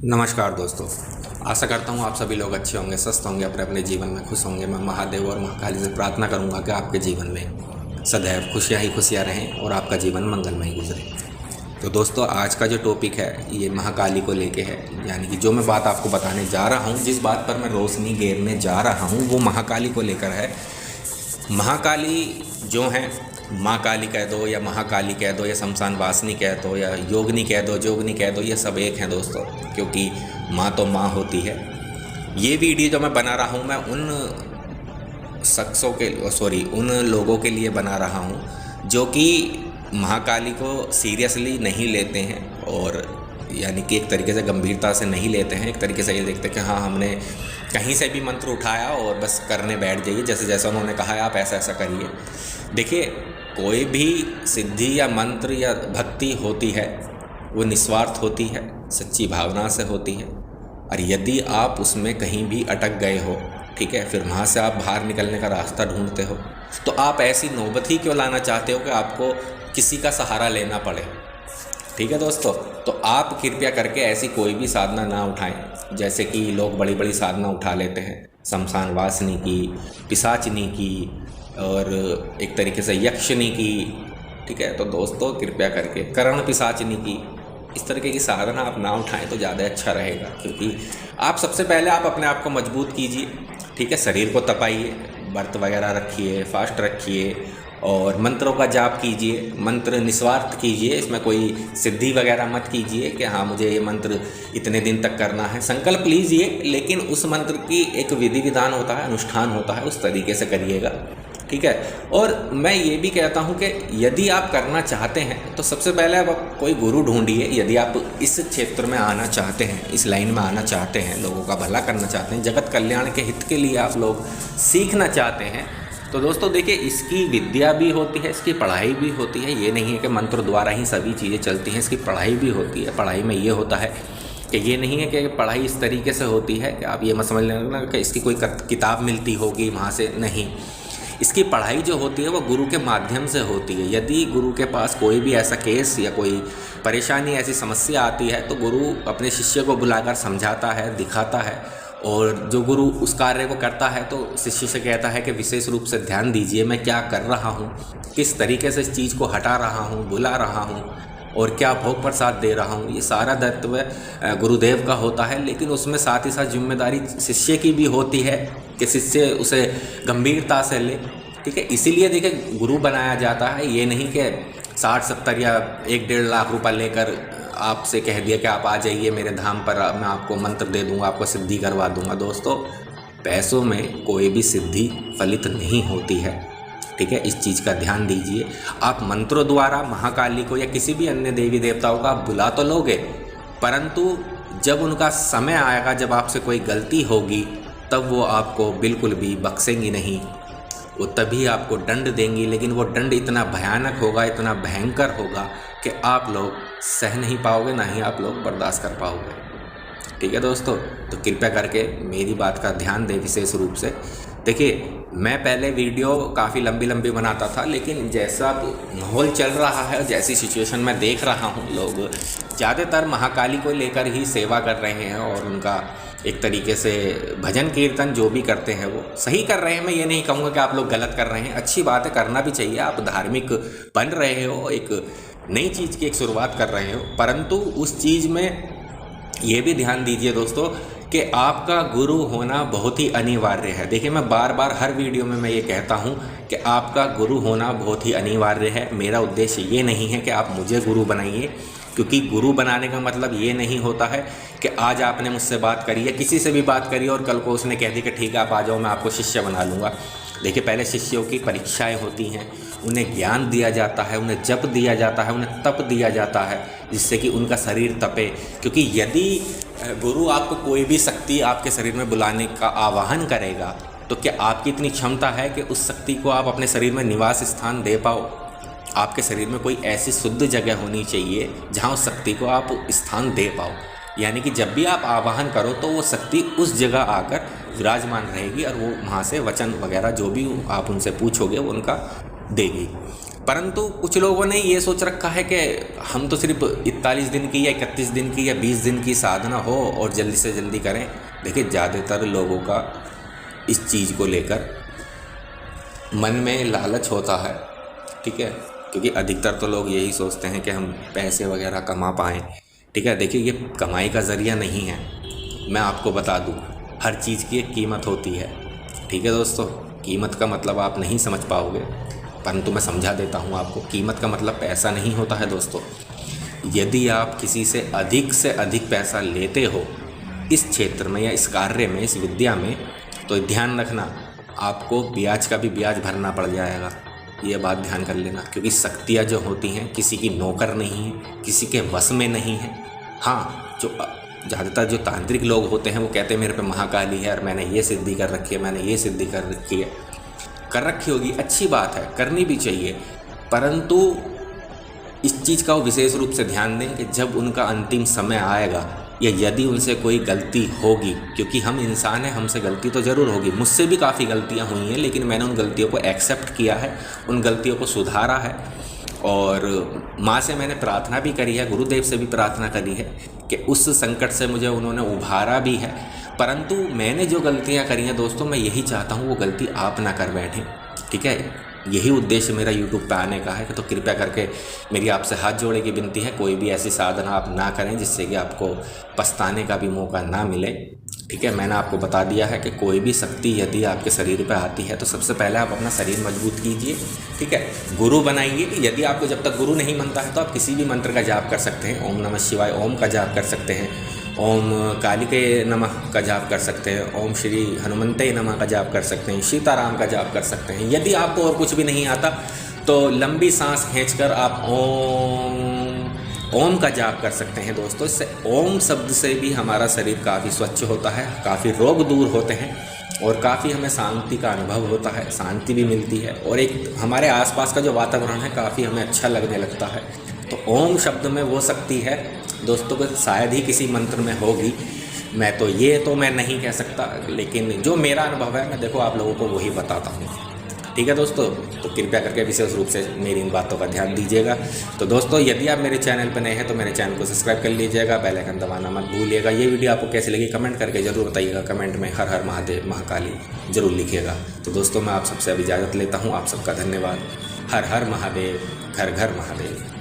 नमस्कार दोस्तों। आशा करता हूँ आप सभी लोग अच्छे होंगे, स्वस्थ होंगे, अपने अपने जीवन में खुश होंगे। मैं महादेव और महाकाली से प्रार्थना करूँगा कि आपके जीवन में सदैव खुशियाँ ही खुशियाँ रहें और आपका जीवन मंगलमय गुजरे। तो दोस्तों, आज का जो टॉपिक है ये महाकाली को लेके है। यानी कि जो मैं बात आपको बताने जा रहा हूँ, जिस बात पर मैं रोशनी गेरने जा रहा हूँ, वो महाकाली को लेकर है। महाकाली जो हैं, माँ काली कह दो या महाकाली कह दो या शमशान वासिनी कह दो या योगिनी कह दो, जोगनी कह दो, ये सब एक हैं दोस्तों, क्योंकि माँ तो माँ होती है। ये वीडियो जो मैं बना रहा हूँ, मैं उन लोगों के लिए बना रहा हूँ जो कि महाकाली को सीरियसली नहीं लेते हैं, और यानी कि एक तरीके से गंभीरता से नहीं लेते हैं। एक तरीके से ये देखते हैं कि हाँ, हमने कहीं से भी मंत्र उठाया और बस करने बैठ जाइए, जैसे जैसा उन्होंने कहा है आप ऐसा ऐसा करिए। देखिए, कोई भी सिद्धि या मंत्र या भक्ति होती है वो निस्वार्थ होती है, सच्ची भावना से होती है। और यदि आप उसमें कहीं भी अटक गए हो, ठीक है, फिर वहाँ से आप बाहर निकलने का रास्ता ढूंढते हो, तो आप ऐसी नौबत ही क्यों लाना चाहते हो कि आपको किसी का सहारा लेना पड़े। ठीक है दोस्तों, तो आप कृपया करके ऐसी कोई भी साधना ना उठाएं। जैसे कि लोग बड़ी बड़ी साधना उठा लेते हैं, शमशान वासिनी की, पिशाचिनी की, और एक तरीके से यक्षिणी की। ठीक है, तो दोस्तों कृपया करके कर्ण पिशाचिनी की, इस तरीके की साधना आप ना उठाएं तो ज़्यादा अच्छा रहेगा। क्योंकि आप सबसे पहले आप अपने आप को मजबूत कीजिए, ठीक है, शरीर को तपाइए, व्रत वगैरह रखिए, फास्ट रखिए और मंत्रों का जाप कीजिए। मंत्र निस्वार्थ कीजिए, इसमें कोई सिद्धि वगैरह मत कीजिए कि हाँ मुझे ये मंत्र इतने दिन तक करना है। संकल्प लीजिए, लेकिन उस मंत्र की एक विधि विधान होता है, अनुष्ठान होता है, उस तरीके से करिएगा। ठीक है, और मैं ये भी कहता हूँ कि यदि आप करना चाहते हैं तो सबसे पहले आप कोई गुरु ढूंढिए। यदि आप इस क्षेत्र में आना चाहते हैं, इस लाइन में आना चाहते हैं, लोगों का भला करना चाहते हैं, जगत कल्याण के हित के लिए आप लोग सीखना चाहते हैं, तो दोस्तों देखिए, इसकी विद्या भी होती है, इसकी पढ़ाई भी होती है। ये नहीं है कि मंत्र द्वारा ही सभी चीज़ें चलती हैं, इसकी पढ़ाई भी होती है। पढ़ाई में ये होता है कि ये नहीं है कि पढ़ाई इस तरीके से होती है कि आप ये मत समझ लेना कि इसकी कोई किताब मिलती होगी वहाँ से, नहीं। इसकी पढ़ाई जो होती है वो गुरु के माध्यम से होती है। यदि गुरु के पास कोई भी ऐसा केस या कोई परेशानी, ऐसी समस्या आती है, तो गुरु अपने शिष्य को बुलाकर समझाता है, दिखाता है, और जो गुरु उस कार्य को करता है तो शिष्य से कहता है कि विशेष रूप से ध्यान दीजिए, मैं क्या कर रहा हूँ, किस तरीके से इस चीज़ को हटा रहा हूँ, बुला रहा हूँ, और क्या भोग प्रसाद दे रहा हूँ। ये सारा दायित्व गुरुदेव का होता है, लेकिन उसमें साथ ही साथ जिम्मेदारी शिष्य की भी होती है कि शिष्य उसे गंभीरता से ले। ठीक है, इसीलिए देखिए गुरु बनाया जाता है। ये नहीं कि 60-70 या 1-1.5 लाख रुपए लेकर आपसे कह दिया कि आप आ जाइए मेरे धाम पर, मैं आपको मंत्र दे दूंगा, आपको सिद्धि करवा दूंगा। दोस्तों, पैसों में कोई भी सिद्धि फलित नहीं होती है। ठीक है, इस चीज़ का ध्यान दीजिए। आप मंत्रों द्वारा महाकाली को या किसी भी अन्य देवी देवताओं को आप बुला तो लोगे, परंतु जब उनका समय आएगा, जब आपसे कोई गलती होगी, तब वो आपको बिल्कुल भी बख्शेंगी नहीं। वो तभी आपको दंड देंगी, लेकिन वो दंड इतना भयानक होगा, इतना भयंकर होगा कि आप लोग सह नहीं पाओगे, ना ही आप लोग बर्दाश्त कर पाओगे। ठीक है दोस्तों, तो कृपया करके मेरी बात का ध्यान दें विशेष रूप से। देखिए, मैं पहले वीडियो काफ़ी लंबी बनाता था, लेकिन जैसा माहौल चल रहा है, जैसी सिचुएशन मैं देख रहा हूँ, लोग ज़्यादातर महाकाली को लेकर ही सेवा कर रहे हैं, और उनका एक तरीके से भजन कीर्तन जो भी करते हैं वो सही कर रहे हैं। मैं ये नहीं कहूँगा कि आप लोग गलत कर रहे हैं, अच्छी बात है, करना भी चाहिए। आप धार्मिक बन रहे हो, एक नई चीज़ की एक शुरुआत कर रहे हो, परंतु उस चीज़ में ये भी ध्यान दीजिए दोस्तों कि आपका गुरु होना बहुत ही अनिवार्य है। देखिए, मैं बार बार हर वीडियो में मैं ये कहता हूँ कि आपका गुरु होना बहुत ही अनिवार्य है। मेरा उद्देश्य ये नहीं है कि आप मुझे गुरु बनाइए, क्योंकि गुरु बनाने का मतलब ये नहीं होता है कि आज आपने मुझसे बात करी है, किसी से भी बात करी और कल को उसने कह दी कि ठीक है आप आ जाओ, मैं आपको शिष्य बना लूँगा। देखिए, पहले शिष्यों की परीक्षाएं होती हैं, उन्हें ज्ञान दिया जाता है, उन्हें जप दिया जाता है, उन्हें तप दिया जाता है, जिससे कि उनका शरीर तपे। क्योंकि यदि गुरु आपको कोई भी शक्ति आपके शरीर में बुलाने का आवाहन करेगा, तो क्या आपकी इतनी क्षमता है कि उस शक्ति को आप अपने शरीर में निवास स्थान दे पाओ? आपके शरीर में कोई ऐसी शुद्ध जगह होनी चाहिए जहाँ उस शक्ति को आप स्थान दे पाओ। यानी कि जब भी आप आवाहन करो तो वो शक्ति उस जगह आकर विराजमान रहेगी, और वो वहाँ से वचन वगैरह जो भी आप उनसे पूछोगे वो उनका देगी। परंतु कुछ लोगों ने ये सोच रखा है कि हम तो सिर्फ 41 दिन की या 31 दिन की या 20 दिन की साधना हो और जल्दी से जल्दी करें। देखिए, ज़्यादातर लोगों का इस चीज़ को लेकर मन में लालच होता है, ठीक है, क्योंकि अधिकतर तो लोग यही सोचते हैं कि हम पैसे वगैरह कमा पाएँ, ठीक है। देखिए, ये कमाई का ज़रिया नहीं है। मैं आपको बता दूं, हर चीज़ की एक कीमत होती है, ठीक है दोस्तों। कीमत का मतलब आप नहीं समझ पाओगे, परंतु मैं समझा देता हूं आपको। कीमत का मतलब पैसा नहीं होता है दोस्तों। यदि आप किसी से अधिक पैसा लेते हो इस क्षेत्र में या इस कार्य में, इस विद्या में, तो ध्यान रखना, आपको ब्याज का भी ब्याज भरना पड़ जाएगा। ये बात ध्यान कर लेना, क्योंकि शक्तियाँ जो होती हैं किसी की नौकर नहीं है, किसी के वश में नहीं है। हाँ, जो ज़्यादातर जो तांत्रिक लोग होते हैं वो कहते हैं मेरे पे महाकाली है और मैंने ये सिद्धि कर रखी है, मैंने ये सिद्धि कर रखी है। कर रखी होगी, अच्छी बात है, करनी भी चाहिए, परंतु इस चीज़ का वो विशेष रूप से ध्यान दें कि जब उनका अंतिम समय आएगा या यदि उनसे कोई गलती होगी, क्योंकि हम इंसान हैं, हमसे गलती तो ज़रूर होगी। मुझसे भी काफ़ी गलतियां हुई हैं, लेकिन मैंने उन गलतियों को एक्सेप्ट किया है, उन गलतियों को सुधारा है और माँ से मैंने प्रार्थना भी करी है, गुरुदेव से भी प्रार्थना करी है कि उस संकट से मुझे उन्होंने उभारा भी है। परंतु मैंने जो गलतियाँ करी हैं दोस्तों, मैं यही चाहता हूँ वो गलती आप ना कर बैठें, ठीक है। यही उद्देश्य मेरा YouTube पे आने का है कि तो कृपया करके मेरी आपसे हाथ जोड़े की विनती है, कोई भी ऐसी साधना आप ना करें जिससे कि आपको पछताने का भी मौका ना मिले, ठीक है। मैंने आपको बता दिया है कि कोई भी शक्ति यदि आपके शरीर पे आती है तो सबसे पहले आप अपना शरीर मजबूत कीजिए, ठीक है। गुरु बनाइए। यदि आपको जब तक गुरु नहीं बनता है तो आप किसी भी मंत्र का जाप कर सकते हैं। ओम नमः शिवाय ओम का जाप कर सकते हैं, ओम कालिके नमः का जाप कर सकते हैं, ओम श्री हनुमंते नमः का जाप कर सकते हैं, सीताराम का जाप कर सकते हैं। यदि आपको और कुछ भी नहीं आता तो लंबी सांस खींचकर आप ओम का जाप कर सकते हैं दोस्तों। इससे ओम शब्द से भी हमारा शरीर काफ़ी स्वच्छ होता है, काफ़ी रोग दूर होते हैं और काफ़ी हमें शांति का अनुभव होता है, शांति भी मिलती है और एक हमारे आसपास का जो वातावरण है काफ़ी हमें अच्छा लगने लगता है। तो ओम शब्द में वो शक्ति है दोस्तों को शायद ही किसी मंत्र में होगी। मैं नहीं कह सकता, लेकिन जो मेरा अनुभव है मैं देखो आप लोगों को वही बताता हूँ, ठीक है दोस्तों। तो कृपया करके विशेष रूप से मेरी इन बातों का ध्यान दीजिएगा। तो दोस्तों, यदि आप मेरे चैनल पर नए हैं तो मेरे चैनल को सब्सक्राइब कर लीजिएगा, बेल आइकन दबाना मत भूलिएगा। ये वीडियो आपको कैसी लगी कमेंट करके ज़रूर बताइएगा। कमेंट में हर हर महादेव महाकाली ज़रूर लिखिएगा। तो दोस्तों, मैं आप सबसे अब इजाज़त लेता हूँ। आप सबका धन्यवाद। हर हर महादेव, घर घर महादेव।